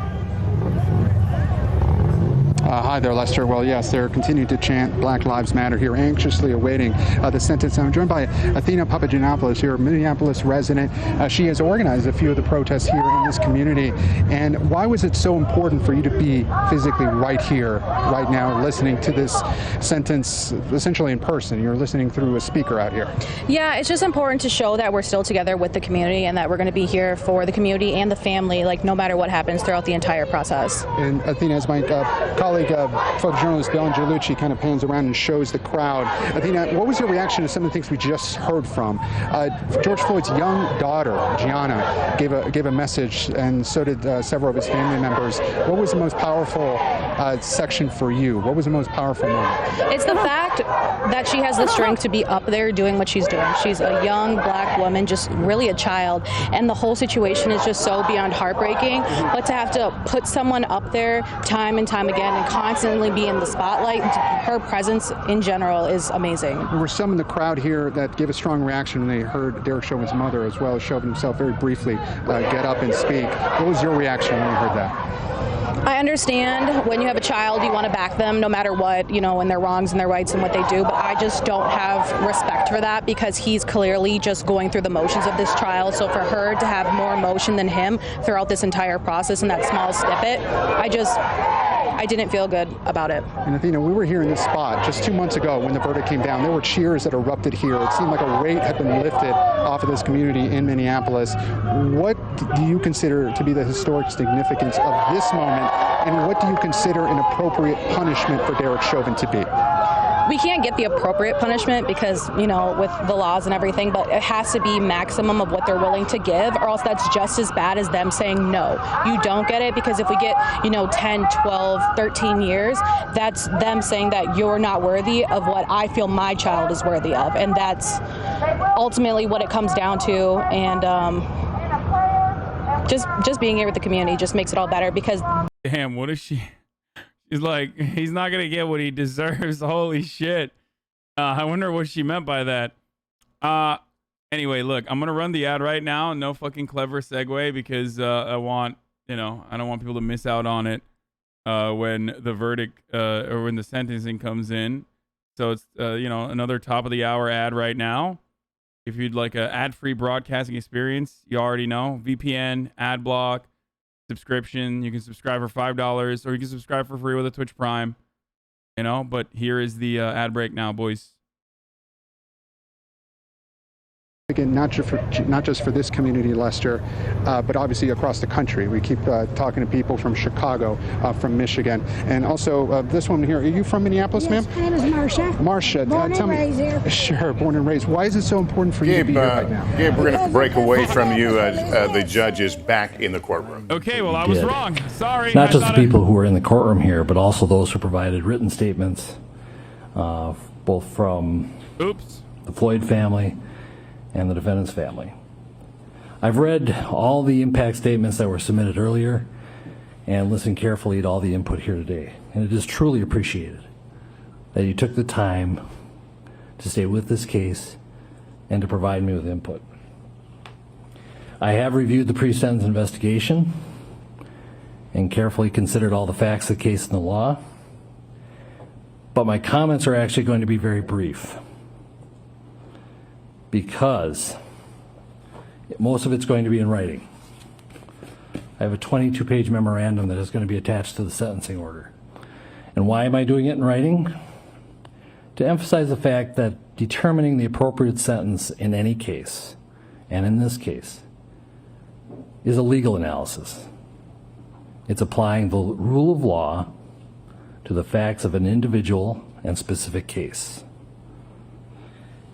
Hi there, Lester. Well, yes, they're continuing to chant Black Lives Matter here, anxiously awaiting the sentence. I'm joined by Athena Papagiannopoulos here, a Minneapolis resident. She has organized a few of the protests here in this community. And why was it so important for you to be physically right here, right now, listening to this sentence essentially in person? You're listening through a speaker out here. Yeah, it's just important to show that we're still together with the community and that we're going to be here for the community and the family, like no matter what happens throughout the entire process. And Athena, as my colleague, photojournalist Belen Gerlucci kind of pans around and shows the crowd. Athena, what was your reaction to some of the things we just heard from? George Floyd's young daughter, Gianna, gave a message, and so did several of his family members. What was the most powerful section for you? What was the most powerful moment? It's the fact that she has the strength to be up there doing what she's doing. She's a young black woman, just really a child, and the whole situation is just so beyond heartbreaking. But to have to put someone up there time and time again and constantly be in the spotlight, her presence in general is amazing. There were some in the crowd here that gave a strong reaction when they heard Derek Chauvin's mother, as well as Chauvin himself, very briefly get up and speak. What was your reaction when you heard that? I understand when you have a child, you want to back them no matter what, and their wrongs and their rights and what they do, but I just don't have respect for that because he's clearly just going through the motions of this trial. So for her to have more emotion than him throughout this entire process in that small snippet, I didn't feel good about it. And Athena, we were here in this spot just 2 months ago when the verdict came down. There were cheers that erupted here. It seemed like a weight had been lifted off of this community in Minneapolis. What do you consider to be the historic significance of this moment, and what do you consider an appropriate punishment for Derek Chauvin to be? We can't get the appropriate punishment because, with the laws and everything, but it has to be maximum of what they're willing to give, or else that's just as bad as them saying, no, you don't get it. Because if we get, 10, 12, 13 years, that's them saying that you're not worthy of what I feel my child is worthy of. And that's ultimately what it comes down to. And just being here with the community just makes it all better because... Damn, what is she... He's like, he's not going to get what he deserves. Holy shit. I wonder what she meant by that. Anyway, look, I'm going to run the ad right now. No fucking clever segue because I don't want people to miss out on it when the verdict or when the sentencing comes in. So it's, another top of the hour ad right now. If you'd like an ad-free broadcasting experience, you already know. VPN, ad block. Subscription. You can subscribe for $5 or you can subscribe for free with a Twitch Prime. But here is the ad break now, boys. Again, not just for this community, Lester, but obviously across the country. We keep talking to people from Chicago, from Michigan, and also this woman here. Are you from Minneapolis, ma'am? My name is Marcia. Marcia, born tell and raised me. here. Sure, born and raised. Why is it so important for you to be here right now? Gabe, we're going to break away from you. The judge is back in the courtroom. Okay, well, I was wrong. Sorry. Not just the people who were in the courtroom here, but also those who provided written statements, both from the Floyd family and the defendant's family. I've read all the impact statements that were submitted earlier and listened carefully to all the input here today. And it is truly appreciated that you took the time to stay with this case and to provide me with input. I have reviewed the pre-sentence investigation and carefully considered all the facts of the case and the law, but my comments are actually going to be very brief, because most of it's going to be in writing. I have a 22-page memorandum that is going to be attached to the sentencing order. And why am I doing it in writing? To emphasize the fact that determining the appropriate sentence in any case, and in this case, is a legal analysis. It's applying the rule of law to the facts of an individual and specific case.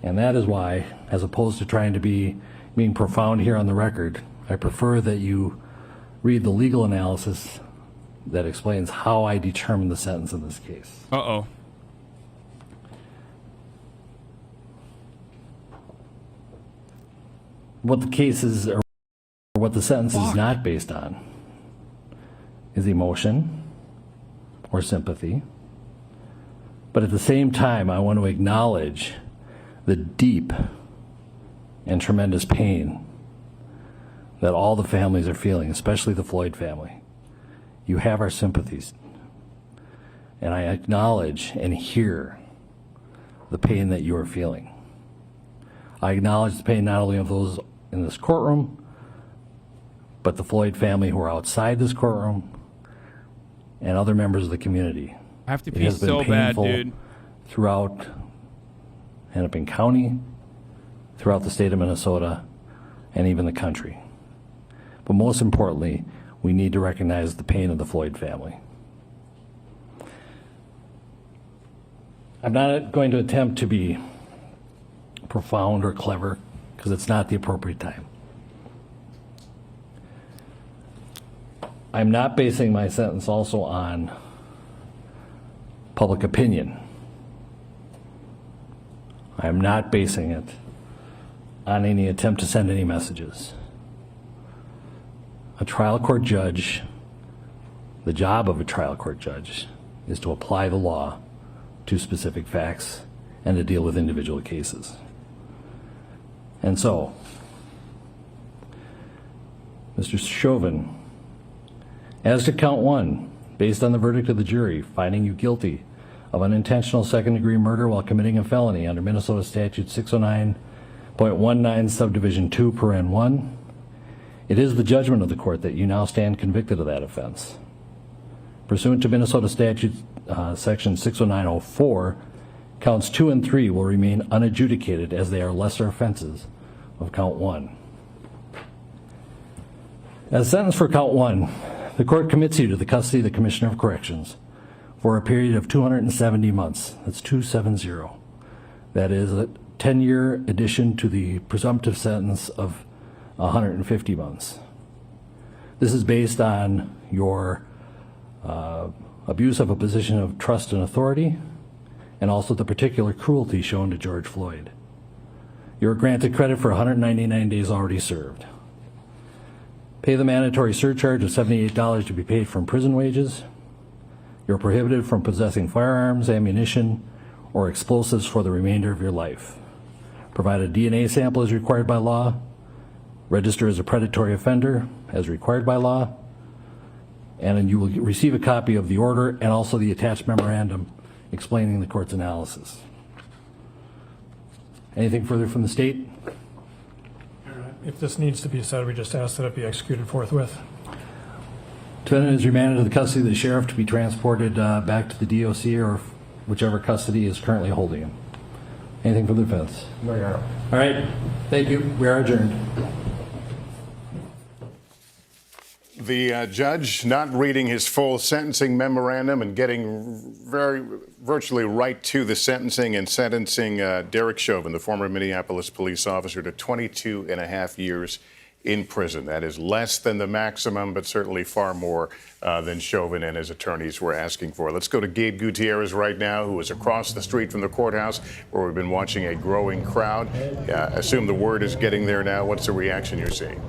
And that is why, as opposed to trying to being profound here on the record, I prefer that you read the legal analysis that explains how I determined the sentence in this case. Uh-oh. What the case is, or what the sentence is not based on, is emotion, or sympathy. But at the same time, I want to acknowledge the deep and tremendous pain that all the families are feeling, especially the Floyd family. You have our sympathies. And I acknowledge and hear the pain that you are feeling. I acknowledge the pain not only of those in this courtroom, but the Floyd family who are outside this courtroom and other members of the community. I have to pee so bad, dude. Throughout Hennepin County, throughout the state of Minnesota, and even the country. But most importantly, we need to recognize the pain of the Floyd family. I'm not going to attempt to be profound or clever, because it's not the appropriate time. I'm not basing my sentence also on public opinion. I'm not basing it on any attempt to send any messages. A trial court judge, the job of a trial court judge is to apply the law to specific facts and to deal with individual cases. And so, Mr. Chauvin, as to count one, based on the verdict of the jury finding you guilty of unintentional second-degree murder while committing a felony under Minnesota Statute 609.19 subdivision 2 paren 1, it is the judgment of the court that you now stand convicted of that offense. Pursuant to Minnesota Statute section 609.04, counts 2 and 3 will remain unadjudicated as they are lesser offenses of count 1. As sentence for count 1, the court commits you to the custody of the Commissioner of Corrections for a period of 270 months. That's 270. That is a 10-year addition to the presumptive sentence of 150 months. This is based on your abuse of a position of trust and authority, and also the particular cruelty shown to George Floyd. You are granted credit for 199 days already served. Pay the mandatory surcharge of $78 to be paid from prison wages. You're prohibited from possessing firearms, ammunition, or explosives for the remainder of your life. Provide a DNA sample as required by law. Register as a predatory offender as required by law. And then you will receive a copy of the order and also the attached memorandum explaining the court's analysis. Anything further from the state? If this needs to be said, we just ask that it be executed forthwith. Defendant is remanded to the custody of the sheriff to be transported back to the DOC or whichever custody is currently holding him. Anything from the defense? No, Your Honor. All right. Thank you. We are adjourned. The judge not reading his full sentencing memorandum and getting virtually right to the sentencing and sentencing Derek Chauvin, the former Minneapolis police officer, to 22 and a half years in prison. That is less than the maximum, but certainly far more than Chauvin and his attorneys were asking for. Let's go to Gabe Gutierrez right now, who is across the street from the courthouse, where we've been watching a growing crowd. I assume the word is getting there now. What's the reaction you're seeing?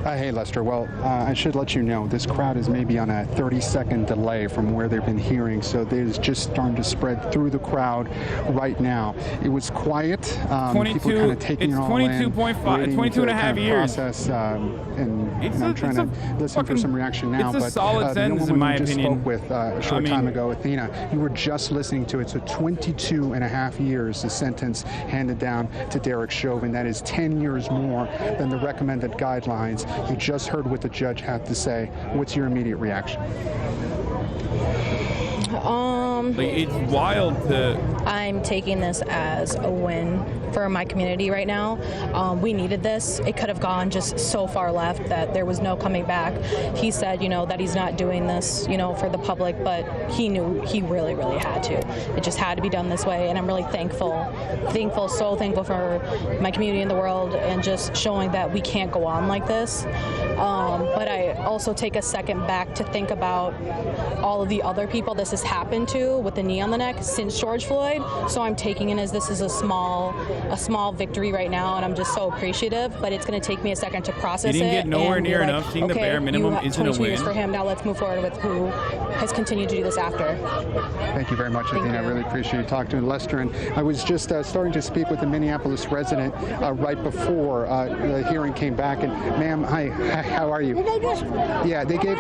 Hey, Lester. Well, I should let you know this crowd is maybe on a 30-second delay from where they've been hearing, so there's just starting to spread through the crowd right now. It was quiet. People are kind of taking it all in. 22 and a half years. Process, and I'm trying to listen for some reaction now. It's a solid sentence, in my opinion. Spoke with a short time ago, Athena, you were just listening to it. So 22 and a half years, the sentence handed down to Derek Chauvin. That is 10 years more than the recommended guidelines. You just heard what the judge had to say. What's your immediate reaction? It's wild to... I'm taking this as a win for my community right now. We needed this. It could have gone just so far left that there was no coming back. He said, that he's not doing this, for the public, but he knew he really, really had to. It just had to be done this way, and I'm really so thankful for my community in the world and just showing that we can't go on like this. But I also take a second back to think about all of the other people this has happened to to with the knee on the neck since George Floyd. So I'm taking it as this is a small victory right now, and I'm just so appreciative. But it's going to take me a second to process it. He didn't get nowhere near like, enough. Seeing the bare minimum isn't a win. Years for him. Now let's move forward with who has continued to do this after. Thank you very much, Athena. I really appreciate you talking to Lester. And I was just starting to speak with the Minneapolis resident right before the hearing came back. And ma'am, hi, how are you? Yeah, they gave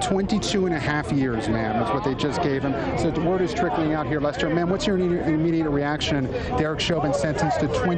22 and a half years, ma'am, is what they just gave him. So the word is trickling out here, Lester. Ma'am, what's your immediate reaction? Derek Chauvin sentenced to 22